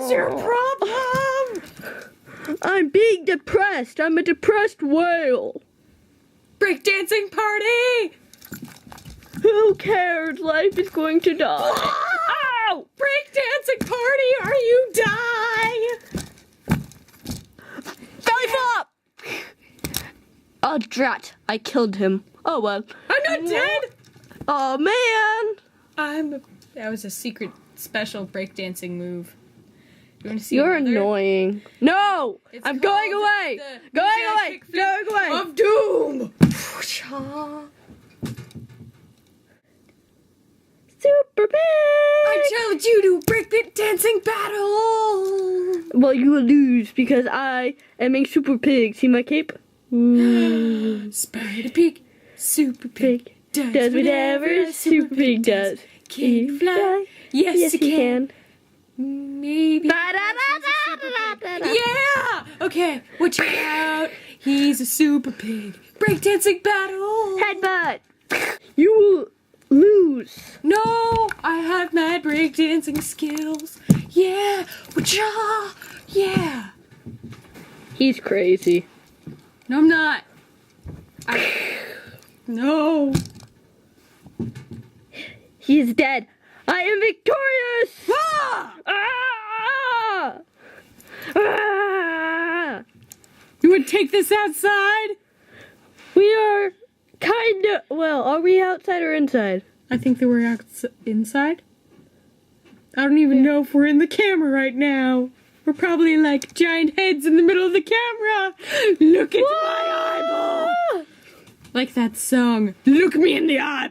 What's your problem? I'm being depressed. I'm a depressed whale. Breakdancing party! Who cares? Life is going to die. Ow! Breakdancing party, or you die! Dive up! Oh, drat. I killed him. Oh, well. I'm not dead! Oh, man. That was a secret special breakdancing move. You want to see You're another? annoying. No! It's I'm going called away! the Going Ninja away! Kickflip Going away! Of doom! Super big! I challenge you to a breakbeat dancing battle! Well, you will lose because I am a super pig. See my cape? Ooh. Spider Pig, Super Pig, Pig does whatever a super pig does. Can you fly? Yes, you can. can. Maybe. Ba-da-da-da-da-da-da. Yeah! Okay, watch out. He's a super pig. Breakdancing battle! Headbutt! You will lose. No! I have mad breakdancing skills. Yeah! Wacha! Yeah! He's crazy. No, I'm not. No! He is dead. I am victorious! Ah! Ah! Ah! You would take this outside? We are kinda. Well, are we outside or inside? I think they were inside. I don't even know if we're in the camera right now. We're probably like giant heads in the middle of the camera. Look at my eyeball. Like that song, Look Me in the Eyeball.